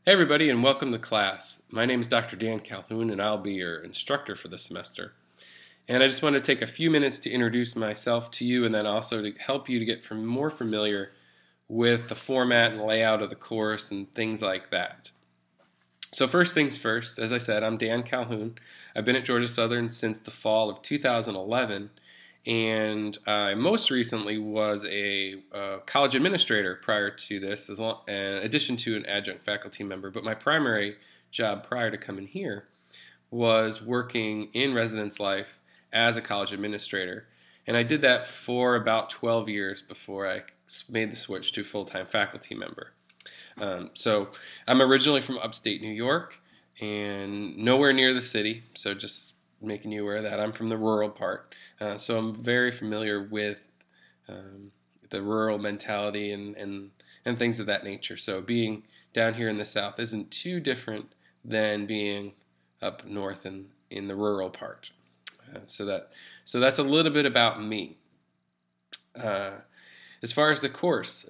Hey everybody, and welcome to class. My name is Dr. Dan Calhoun and I'll be your instructor for this semester. And I just want to take a few minutes to introduce myself to you and then also to help you to get more familiar with the format and layout of the course and things like that. So first things first, as I said, I'm Dan Calhoun. I've been at Georgia Southern since the fall of 2011, and I most recently was a college administrator prior to this, in addition to an adjunct faculty member. But my primary job prior to coming here was working in residence life as a college administrator, and I did that for about 12 years before I made the switch to full-time faculty member. So I'm originally from upstate New York and nowhere near the city, so just making you aware of that. I'm from the rural part, so I'm very familiar with the rural mentality and things of that nature. So being down here in the South isn't too different than being up north in the rural part. So that's a little bit about me. As far as the course,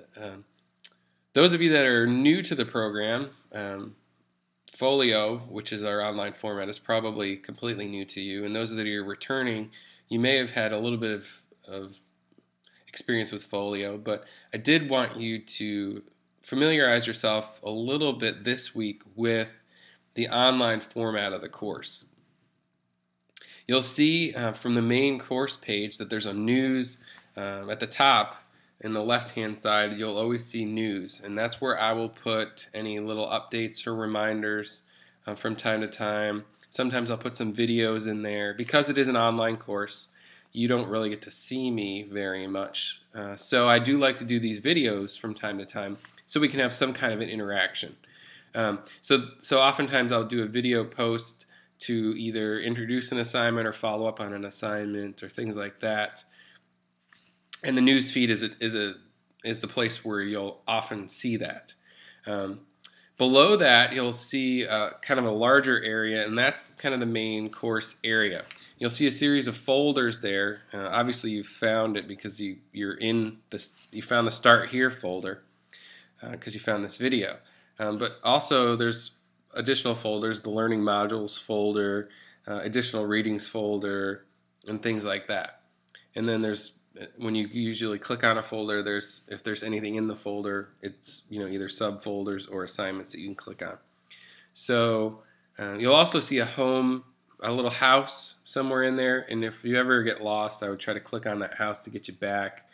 those of you that are new to the program, Folio, which is our online format, is probably completely new to you. And those that are returning, you may have had a little bit of experience with Folio, but I did want you to familiarize yourself a little bit this week with the online format of the course. You'll see from the main course page that there's a news at the top. In the left-hand side, you'll always see news, and that's where I will put any little updates or reminders from time to time. Sometimes I'll put some videos in there. Because it is an online course, you don't really get to see me very much. So I do like to do these videos from time to time so we can have some kind of an interaction. So oftentimes I'll do a video post to either introduce an assignment or follow up on an assignment or things like that. And the news feed is the place where you'll often see that. Below that, you'll see kind of a larger area, and that's kind of the main course area. You'll see a series of folders there. Obviously, you found it because you found the Start Here folder because you found this video. But also, there's additional folders: the Learning Modules folder, additional readings folder, and things like that. And then when you usually click on a folder, if there's anything in the folder, it's either subfolders or assignments that you can click on. So you'll also see a little house somewhere in there, and if you ever get lost, I would try to click on that house to get you back.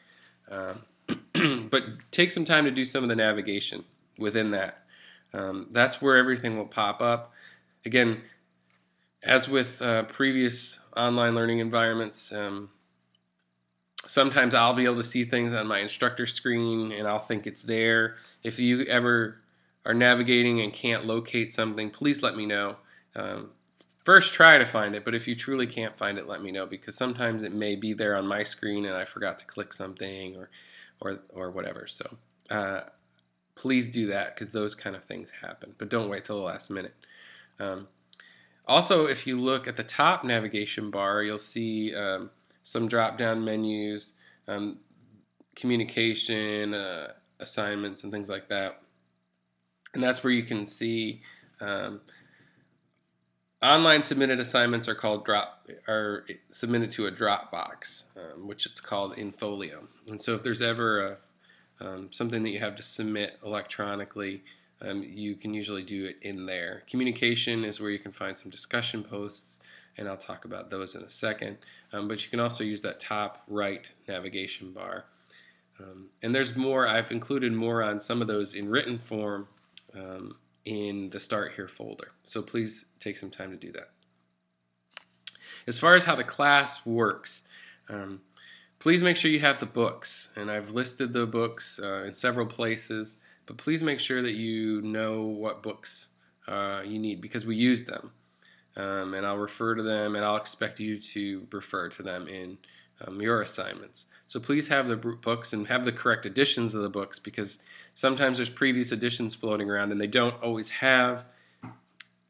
But take some time to do some of the navigation within that. That's where everything will pop up. Again, as with previous online learning environments, sometimes I'll be able to see things on my instructor screen and I'll think it's there. If you ever are navigating and can't locate something, please let me know. First try to find it, but if you truly can't find it, let me know, because sometimes it may be there on my screen and I forgot to click something or whatever. So please do that, because those kind of things happen, but don't wait till the last minute. Also, if you look at the top navigation bar, you'll see some drop-down menus, communication, assignments, and things like that. And that's where you can see online submitted assignments are submitted to a Dropbox, which it's called in Folio. And so if there's ever something that you have to submit electronically, you can usually do it in there. Communication is where you can find some discussion posts, and I'll talk about those in a second. But you can also use that top right navigation bar. And there's more. I've included more on some of those in written form in the Start Here folder. So please take some time to do that. As far as how the class works, please make sure you have the books. And I've listed the books in several places, but please make sure that you know what books you need, because we use them. And I'll refer to them, and I'll expect you to refer to them in your assignments. So please have the books and have the correct editions of the books, because sometimes there's previous editions floating around and they don't always have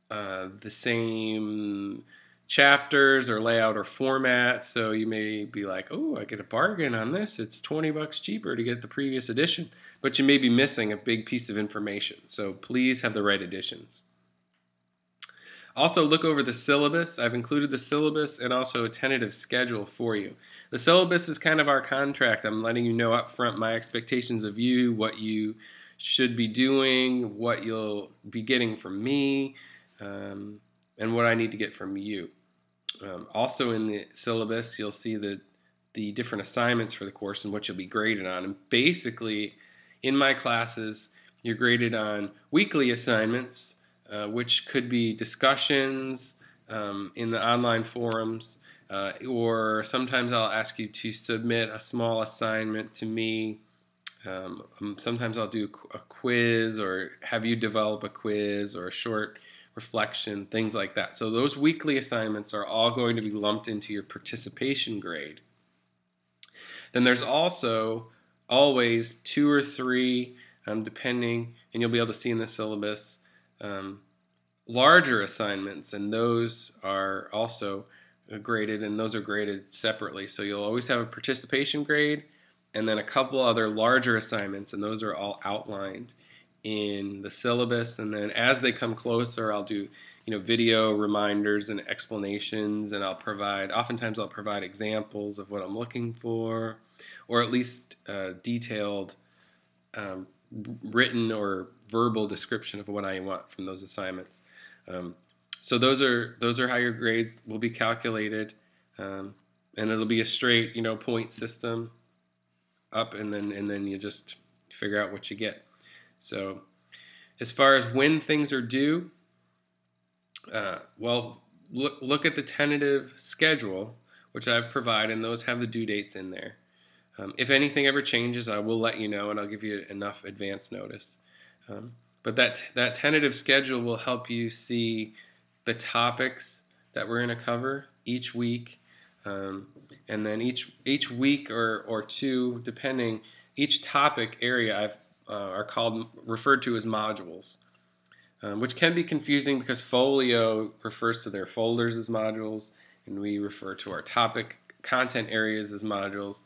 the same chapters or layout or format. So you may be like, oh, I get a bargain on this. It's $20 cheaper to get the previous edition. But you may be missing a big piece of information. So please have the right editions. Also, look over the syllabus. I've included the syllabus and also a tentative schedule for you. The syllabus is kind of our contract. I'm letting you know up front my expectations of you, what you should be doing, what you'll be getting from me, and what I need to get from you. Also in the syllabus, you'll see the different assignments for the course and what you'll be graded on. And basically, in my classes, you're graded on weekly assignments, which could be discussions in the online forums, or sometimes I'll ask you to submit a small assignment to me. Sometimes I'll do a quiz or have you develop a quiz or a short reflection, things like that. So those weekly assignments are all going to be lumped into your participation grade. Then there's also always 2 or 3, depending, and you'll be able to see in the syllabus, larger assignments, and those are also graded, and those are graded separately. So you'll always have a participation grade and then a couple other larger assignments, and those are all outlined in the syllabus. And then as they come closer, I'll do video reminders and explanations, and oftentimes I'll provide examples of what I'm looking for, or at least detailed written or verbal description of what I want from those assignments. So those are how your grades will be calculated, and it'll be a straight point system up, and then you just figure out what you get. So as far as when things are due, look at the tentative schedule, which I've provided, and those have the due dates in there. If anything ever changes, I will let you know, and I'll give you enough advance notice. But that tentative schedule will help you see the topics that we're going to cover each week, and then each week or two, depending, each topic area are referred to as modules, which can be confusing because Folio refers to their folders as modules, and we refer to our topic content areas as modules.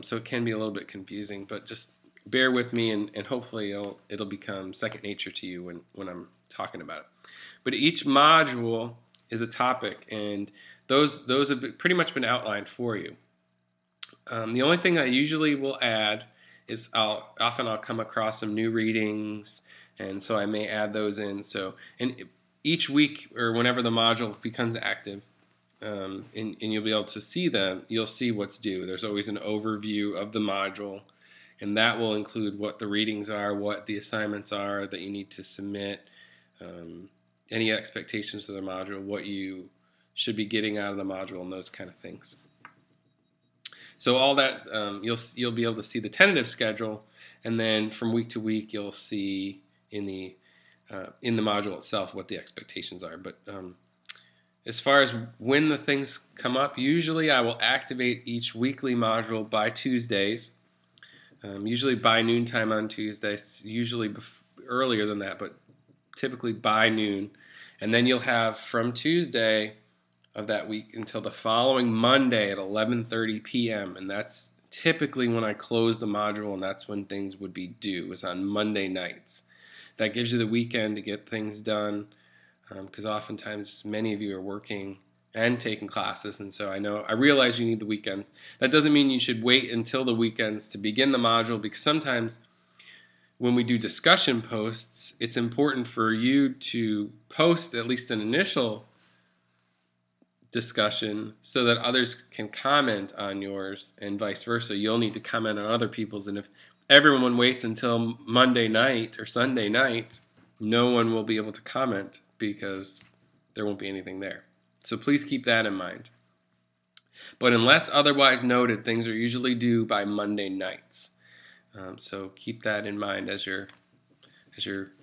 So it can be a little bit confusing, but just bear with me, and hopefully it'll become second nature to you when I'm talking about it. But each module is a topic, and those have pretty much been outlined for you. The only thing I usually will add is I'll come across some new readings, and so I may add those in. And each week or whenever the module becomes active, and you'll be able to see them, you'll see what's due. There's always an overview of the module, and that will include what the readings are, what the assignments are that you need to submit, any expectations of the module, what you should be getting out of the module, and those kind of things. So all that, you'll be able to see the tentative schedule, and then from week to week you'll see in the module itself what the expectations are. But as far as when the things come up, usually I will activate each weekly module by Tuesdays, usually by noontime on Tuesdays, usually earlier than that, but typically by noon. And then you'll have from Tuesday of that week until the following Monday at 11:30 p.m. And that's typically when I close the module, and that's when things would be due, is on Monday nights. That gives you the weekend to get things done, because oftentimes many of you are working and taking classes, and so I realize you need the weekends. That doesn't mean you should wait until the weekends to begin the module, because sometimes when we do discussion posts, it's important for you to post at least an initial discussion so that others can comment on yours, and vice versa. You'll need to comment on other people's, and if everyone waits until Monday night or Sunday night, no one will be able to comment because there won't be anything there. So please keep that in mind. But unless otherwise noted, things are usually due by Monday nights. So keep that in mind as you're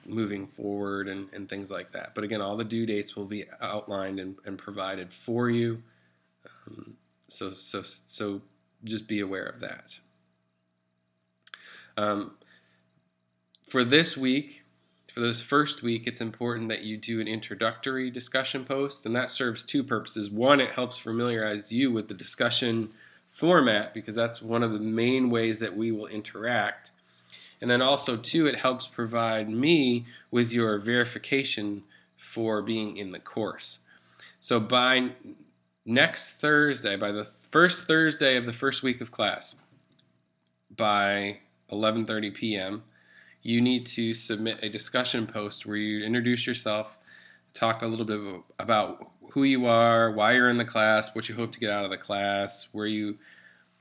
moving forward and things like that. But again, all the due dates will be outlined and provided for you. So just be aware of that. For this week, for this first week, it's important that you do an introductory discussion post, and that serves two purposes. One, it helps familiarize you with the discussion format, because that's one of the main ways that we will interact. And then also, two, it helps provide me with your verification for being in the course. So by next Thursday, by the first Thursday of the first week of class, by 11:30 p.m., you need to submit a discussion post where you introduce yourself, talk a little bit about who you are, why you're in the class, what you hope to get out of the class, where you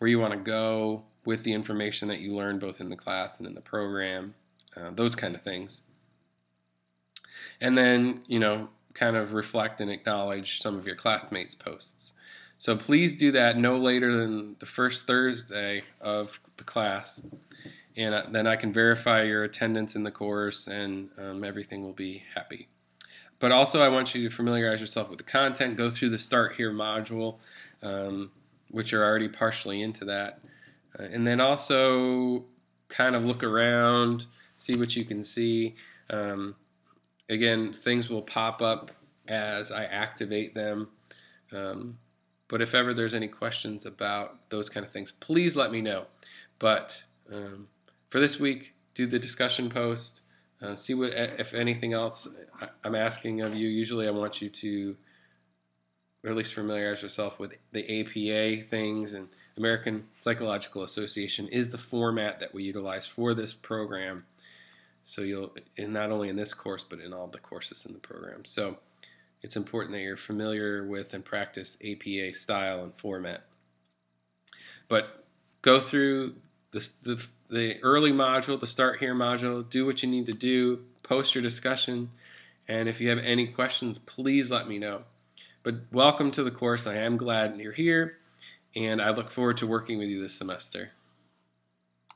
want to go with the information that you learned both in the class and in the program, those kind of things. And then, kind of reflect and acknowledge some of your classmates' posts. So please do that no later than the first Thursday of the class. And then I can verify your attendance in the course, and everything will be happy. But also, I want you to familiarize yourself with the content. Go through the Start Here module, which you're already partially into that. And then also kind of look around, see what you can see. Again, things will pop up as I activate them. But if ever there's any questions about those kind of things, please let me know. But for this week, do the discussion post. See what, if anything else, I'm asking of you. Usually I want you to, or at least familiarize yourself with the APA things, and American Psychological Association is the format that we utilize for this program. So you'll, and not only in this course, but in all the courses in the program. So it's important that you're familiar with and practice APA style and format. But go through the early module, the Start Here module, do what you need to do, post your discussion, and if you have any questions, please let me know. But welcome to the course. I am glad you're here, and I look forward to working with you this semester.